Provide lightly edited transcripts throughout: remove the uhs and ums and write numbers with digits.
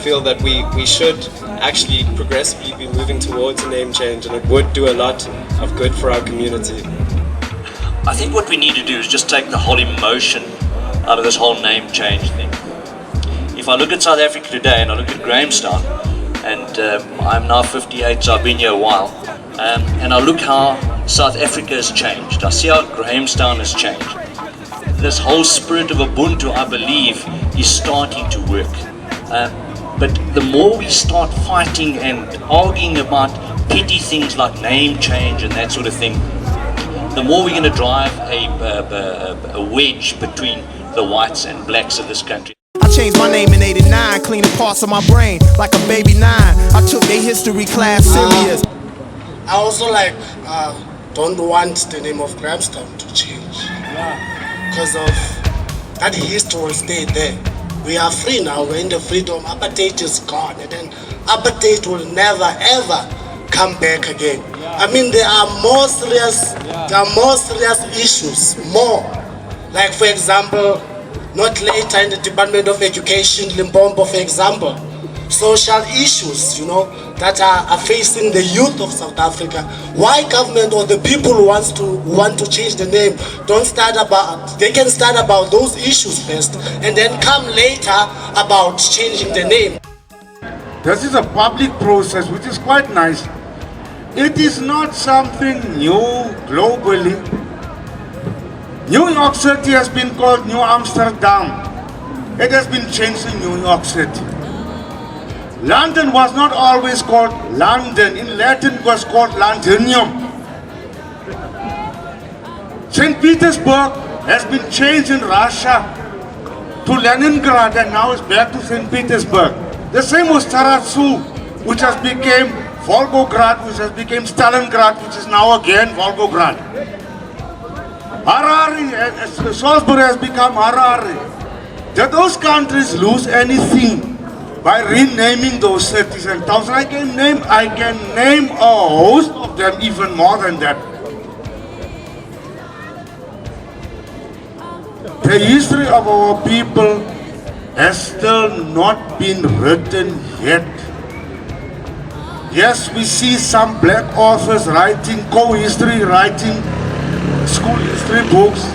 feel that we should actually progressively be moving towards a name change, and it would do a lot of good for our community. I think what we need to do is just take the whole emotion out of this whole name change thing. If I look at South Africa today and I look at Grahamstown, and I'm now 58, so I've been here a while, and I look how South Africa has changed. I see how Grahamstown has changed. This whole spirit of Ubuntu, I believe, is starting to work. But the more we start fighting and arguing about petty things like name change and that sort of thing, the more we're going to drive a wedge between the whites and blacks of this country. I changed my name in '89, cleaning parts of my brain like a baby 9. I took their history class serious. I also don't want the name of Grahamstown to change. Because of that history will stay there. We are free now, we're in the freedom. Apartheid is gone, and then apartheid will never ever come back again. I mean, there are more serious issues, more. Like, for example, not later in the Department of Education, Limpopo, for example, social issues, that are facing the youth of South Africa. Why government or the people who want to change the name they can start about those issues first and then come later about changing the name. This is a public process which is quite nice. It is not something new globally. New York City has been called New Amsterdam. It has been changed to New York City. London was not always called London. In Latin it was called Londinium. St. Petersburg has been changed in Russia to Leningrad, and now it's back to St. Petersburg. The same was Taratsu, which has become Volgograd, which has become Stalingrad, which is now again Volgograd. Harare, Salisbury has become Harare. Did those countries lose anything by renaming those cities and towns? I can name a host of them, even more than that. The history of our people has still not been written yet. Yes, we see some black authors writing co-history, writing school history books.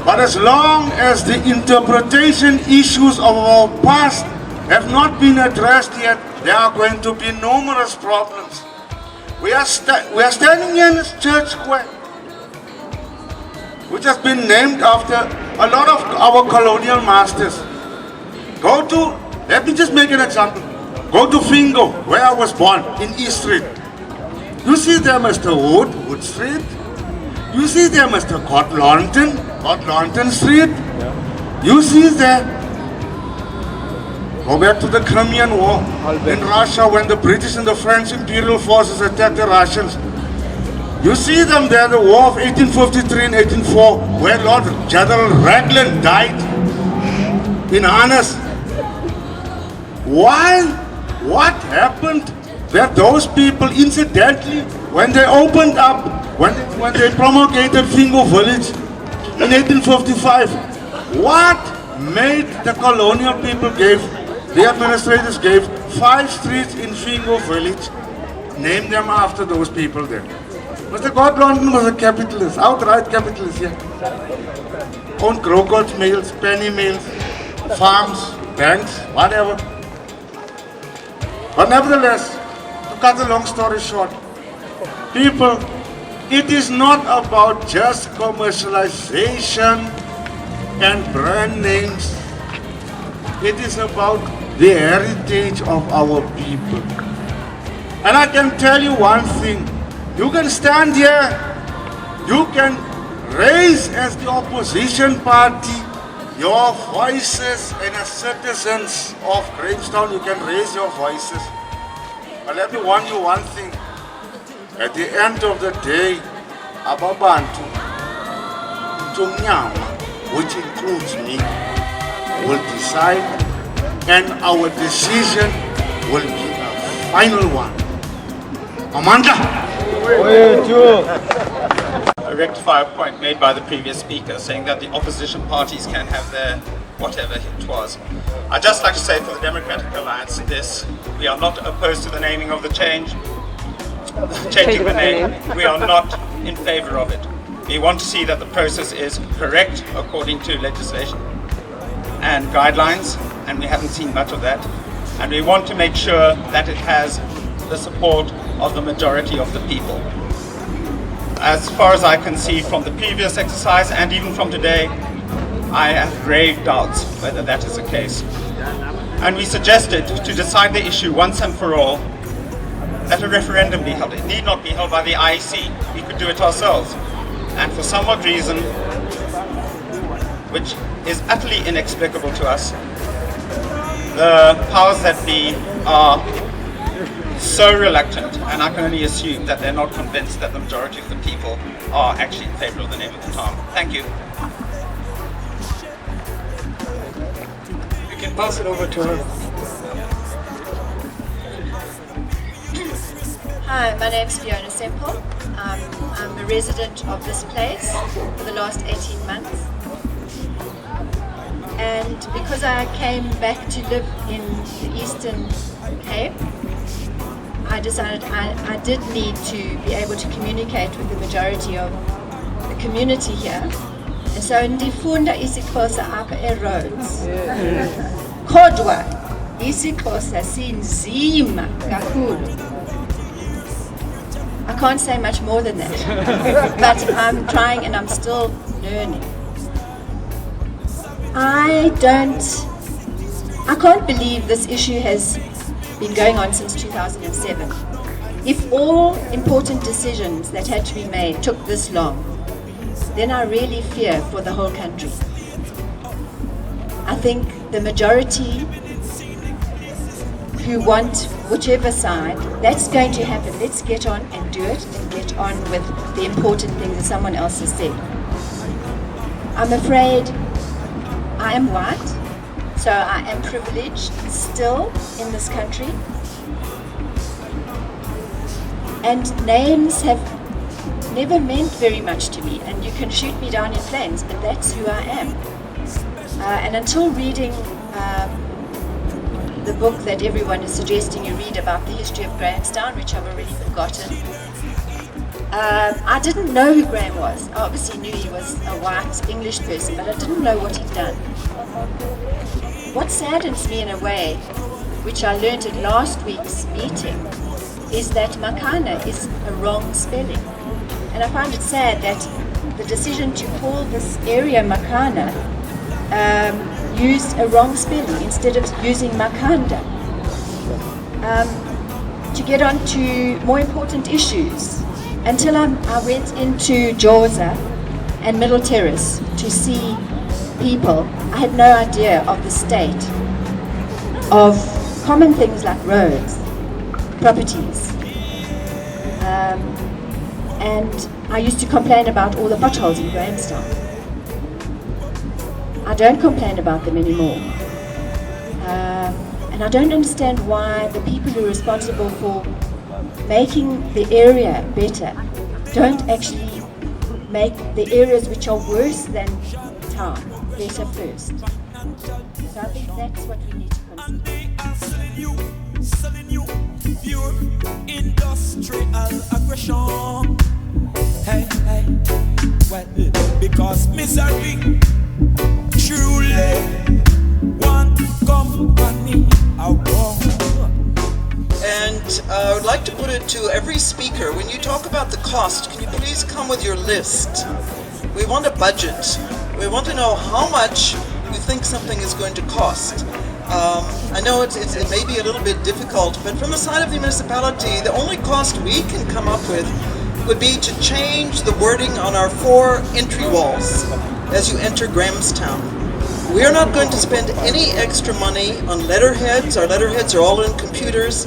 But as long as the interpretation issues of our past have not been addressed yet, there are going to be numerous problems. We are standing in this church square, which has been named after a lot of our colonial masters. Let me just make an example. Go to Fingo, where I was born, in East Street. You see there Mr. Wood Street. You see there Mr. Court Launton Street. You see there, go back to the Crimean War in Russia when the British and the French imperial forces attacked the Russians. You see them there, the war of 1853 and 1804, where Lord General Raglan died in harness. Why? What happened that those people, incidentally, when they opened up, when they promulgated Fingo Village in 1855, what made the colonial people the administrators gave 5 streets in Fingo Village, named them after those people there. Mr. Gord London was a capitalist, outright capitalist, yeah. Owned Grocott mills, penny mills, farms, banks, whatever. But nevertheless, to cut a long story short, people, it is not about just commercialization and brand names. It is about the heritage of our people. And I can tell you one thing, you can stand here, you can raise as the opposition party your voices, and as citizens of Grahamstown, you can raise your voices. But let me warn you one thing. At the end of the day, Ababantu, Tumnyama, which includes me, will decide, and our decision will be a final one. Amanda! I rectify a point made by the previous speaker, saying that the opposition parties can have their whatever it was. I'd just like to say for the Democratic Alliance this, we are not opposed to the naming of the change, changing the name. We are not in favor of it. We want to see that the process is correct according to legislation and guidelines, and we haven't seen much of that. And we want to make sure that it has the support of the majority of the people. As far as I can see from the previous exercise and even from today, I have grave doubts whether that is the case. And we suggested to decide the issue once and for all that a referendum be held. It need not be held by the IEC. We could do it ourselves. And for some odd reason, which is utterly inexplicable to us, the powers that be are so reluctant, and I can only assume that they're not convinced that the majority of the people are actually in favor of the name of the town. Thank you. You can pass it over to her. Hi, my name's Fiona Semple. I'm a resident of this place for the last 18 months. And because I came back to live in the Eastern Cape, I decided I did need to be able to communicate with the majority of the community here. And so ndifunda isiXhosa apha e-roads. Kodwa isiXhosa sinzima kakhulu. I can't say much more than that, but I'm trying and I'm still learning. I can't believe this issue has been going on since 2007. If all important decisions that had to be made took this long, then I really fear for the whole country. I think the majority who want whichever side, that's going to happen. Let's get on and do it and get on with the important things that someone else has said. I'm afraid I am white, so I am privileged still in this country. And names have never meant very much to me, and you can shoot me down in flames, but that's who I am. And until reading the book that everyone is suggesting you read about the history of Grahamstown, which I've already forgotten, I didn't know who Graham was. I obviously knew he was a white English person, but I didn't know what he'd done. What saddens me in a way, which I learned at last week's meeting, is that Makana is a wrong spelling. And I find it sad that the decision to call this area Makana used a wrong spelling instead of using Makanda. To get on to more important issues, until I went into Georgia and Middle Terrace to see people, I had no idea of the state of common things like roads, properties. And I used to complain about all the potholes in Grahamstown. I don't complain about them anymore. And I don't understand why the people who are responsible for making the area better don't actually make the areas which are worse than town better first. So I think that's what we need to consider. Selling you pure industrial aggression. Hey, hey, well, because misery truly one company around. And I would like to put it to every speaker, when you talk about the cost, can you please come with your list? We want a budget. We want to know how much you think something is going to cost. I know it may be a little bit difficult, but from the side of the municipality, the only cost we can come up with would be to change the wording on our 4 entry walls as you enter Grahamstown. We are not going to spend any extra money on letterheads. Our letterheads are all in computers.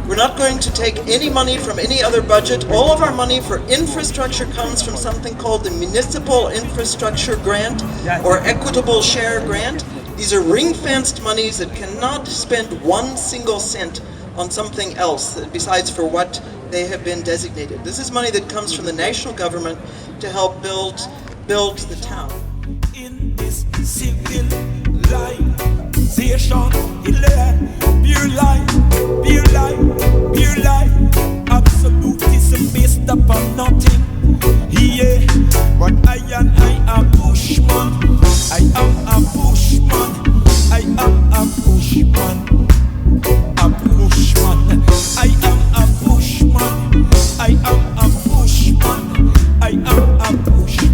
We're not going to take any money from any other budget. All of our money for infrastructure comes from something called the Municipal Infrastructure Grant or Equitable Share Grant. These are ring-fenced monies that cannot spend 1 single cent on something else besides for what they have been designated. This is money that comes from the national government to help build the town. In this civilization. a push.